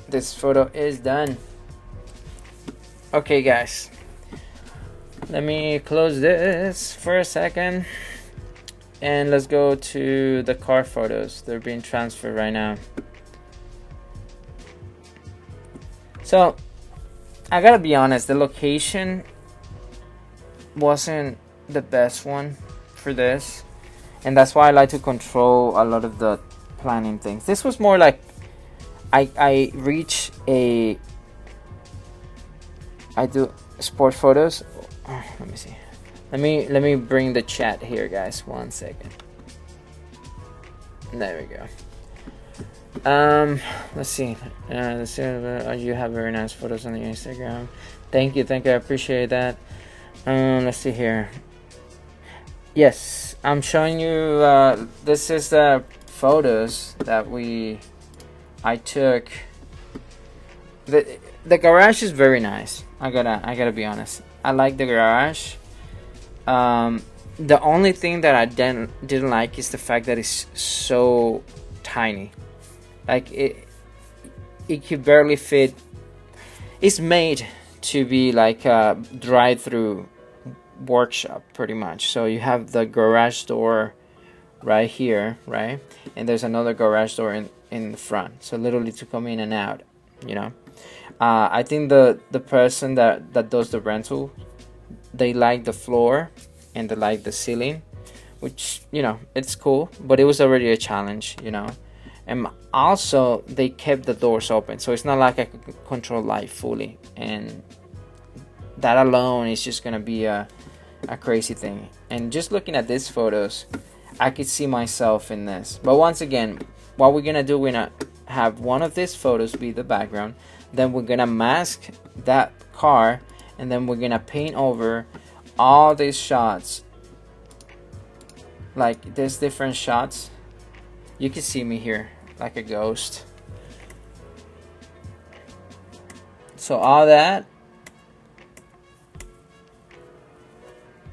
this photo is done. Okay guys, let me close this for a second and let's go to the car photos. They're being transferred right now. So I gotta be honest, the location wasn't the best one for this, and that's why I like to control a lot of the planning things. This was more like I reach a, I do sport photos. Let me see. Let me bring the chat here, guys. 1 second. There we go. Let's see. You have very nice photos on your Instagram. Thank you. I appreciate that. Let's see here. Yes, I'm showing you. This is the photos that I took. The garage is very nice. I gotta be honest. I like the garage. The only thing that I didn't like is the fact that it's so tiny. Like it could barely fit. It's made to be like a drive-through workshop pretty much. So you have the garage door right here, right? And there's another garage door in the front. So literally to come in and out, you know. I think the person that does the rental, they like the floor and they like the ceiling, which, you know, it's cool, but it was already a challenge, you know. And also they kept the doors open, so it's not like I could control light fully, and that alone is just gonna be a crazy thing. And just looking at these photos, I could see myself in this. But once again, what we're gonna do, we're gonna have one of these photos be the background, then we're gonna mask that car, and then we're gonna paint over all these shots. Like there's different shots. You can see me here like a ghost. So all that,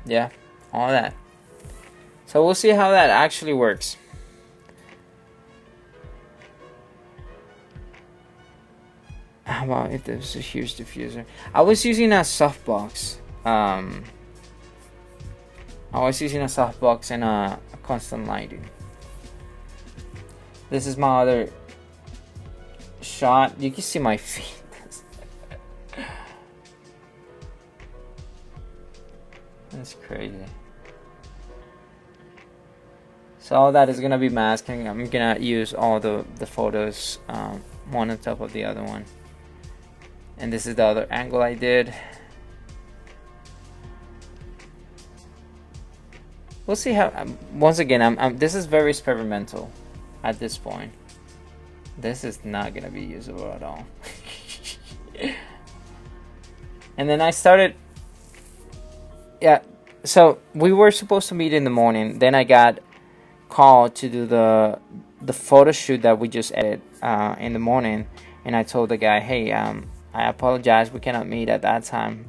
yeah, all that. So we'll see how that actually works. How about if there's a huge diffuser? I was using a softbox. I was using a softbox and a constant lighting. This is my other shot. You can see my feet. That's crazy. So all that is gonna be masking. I'm gonna use all the photos, one on top of the other one. And this is the other angle I did. We'll see how. Once again, this is very experimental at this point. This is not gonna be usable at all. And then I started. Yeah, so we were supposed to meet in the morning. Then I got called to do the photo shoot that we just edited in the morning, and I told the guy, hey, I apologize, we cannot meet at that time,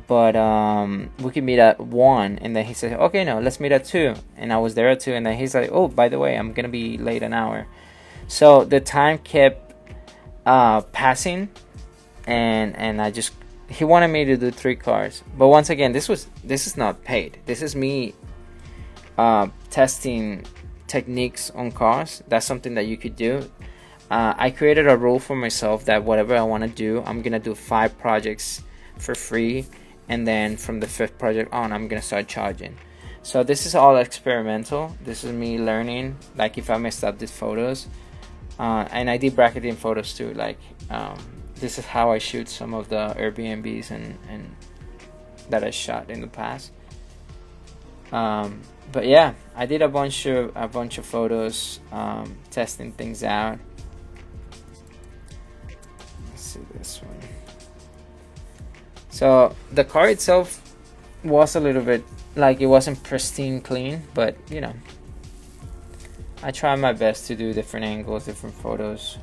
but we can meet at 1. And then he said, okay, no, let's meet at 2. And I was there at 2, and then he's like, oh, by the way, I'm gonna be late an hour. So the time kept passing, and I just, he wanted me to do 3 cars. But once again, this is not paid. This is me testing techniques on cars. That's something that you could do. I created a rule for myself that whatever I want to do, I'm gonna do 5 projects for free, and then from the 5th project on, I'm gonna start charging. So this is all experimental. This is me learning, like if I messed up these photos, and I did bracketing photos too. Like this is how I shoot some of the Airbnbs and that I shot in the past. But yeah, I did a bunch of photos, testing things out. see this one. So the car itself was a little bit like, it wasn't pristine clean, but you know, I try my best to do different angles, different photos.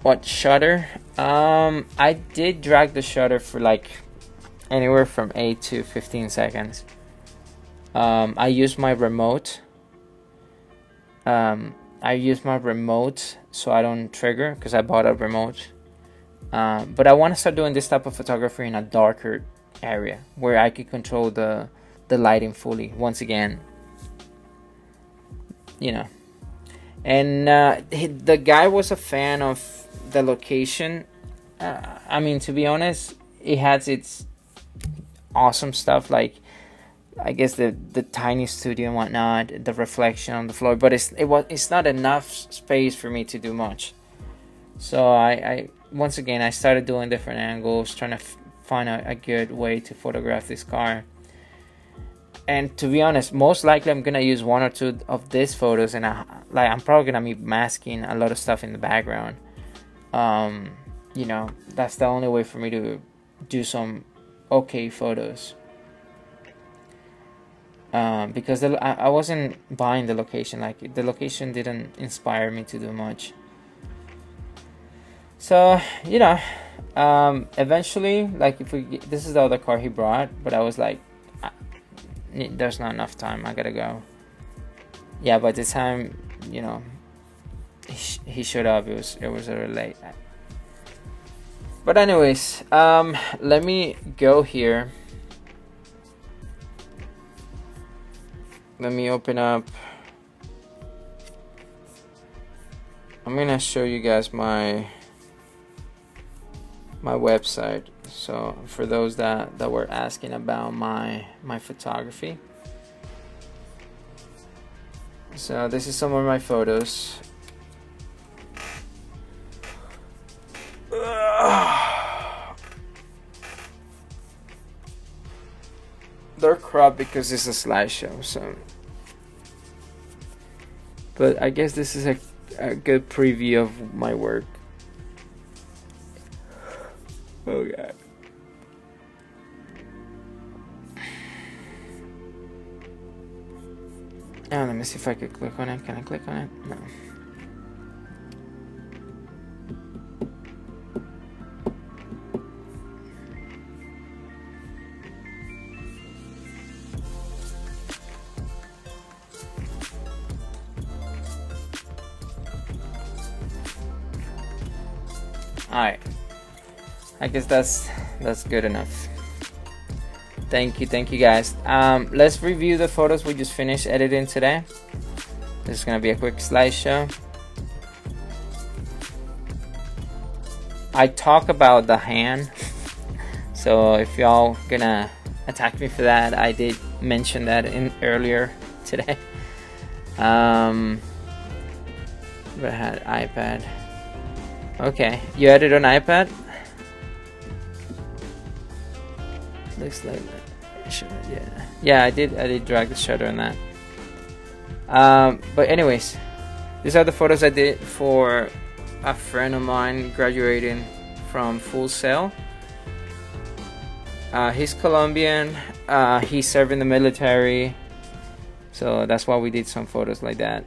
What shutter? I did drag the shutter for like anywhere from 8 to 15 seconds. I used my remote. I use my remote so I don't trigger, because I bought a remote. But I want to start doing this type of photography in a darker area where I could control the lighting fully. Once again, you know. And the guy was a fan of the location. I mean, to be honest, it has its awesome stuff, like I guess the tiny studio and whatnot, the reflection on the floor, but it's not enough space for me to do much. So I once again, I started doing different angles, trying to find a good way to photograph this car. And to be honest, most likely I'm gonna use 1 or 2 of these photos, and I'm probably gonna be masking a lot of stuff in the background. You know, that's the only way for me to do some okay photos. Because I wasn't buying the location, like the location didn't inspire me to do much. So, you know, eventually, like this is the other car he brought, but I was like, there's not enough time, I gotta go. Yeah, by the time, you know, he showed up, it was already late. But anyways, let me go here. Let me open up. I'm gonna show you guys my website. So for those that were asking about my photography, so this is some of my photos. They're cropped because it's a slideshow, so. But I guess this is a good preview of my work. Oh god. Oh, let me see if I could click on it. Can I click on it? No. Alright, I guess that's good enough. Thank you guys. Let's review the photos we just finished editing today. This is gonna be a quick slideshow. I talk about the hand, so if y'all gonna attack me for that, I did mention that in earlier today. But I had iPad. Okay, you edit on iPad? Looks like that. Yeah, I did drag the shutter on that. But anyways, these are the photos I did for a friend of mine graduating from Full Sail. He's Colombian. He served in the military, so that's why we did some photos like that.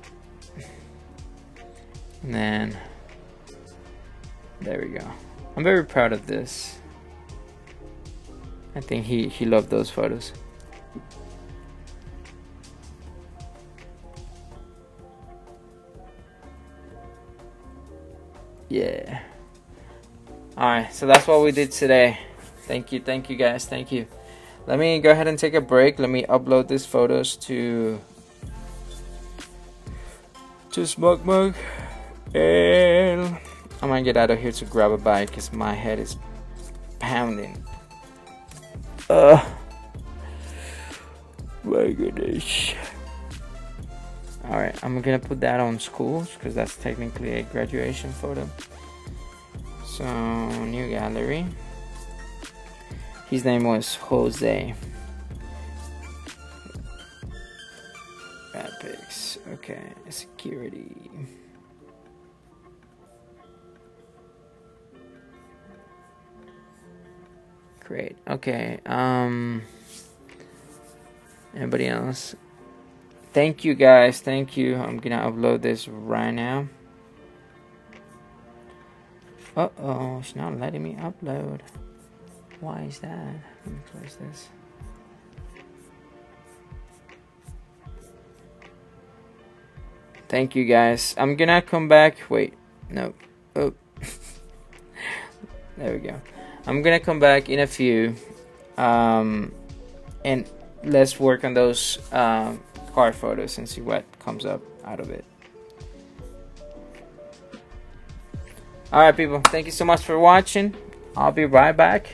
And then there we go. I'm very proud of this. I think he loved those photos. Yeah. Alright, so that's what we did today. Thank you guys, thank you. Let me go ahead and take a break. Let me upload these photos to SmugMug, and I'm gonna get out of here to grab a bite because my head is pounding. My goodness. Alright, I'm gonna put that on schools because that's technically a graduation photo. So, new gallery. His name was Jose. Bad pics. Okay, security. Great. Okay. Anybody else? Thank you guys. Thank you. I'm gonna upload this right now. Uh-oh, it's not letting me upload. Why is that? Let me close this. Thank you guys. I'm gonna come back. Wait, no. Oh. There we go. I'm gonna come back in a few. And let's work on those car photos and see what comes up out of it. Alright people, thank you so much for watching. I'll be right back.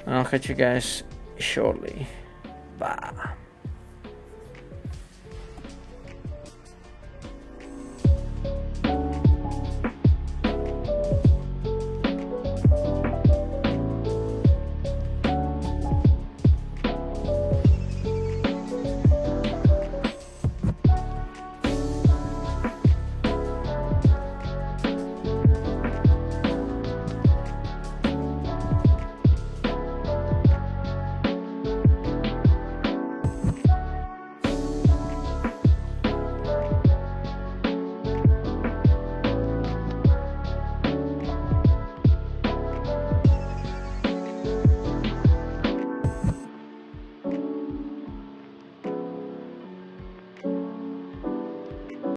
I'll catch you guys shortly. Bye.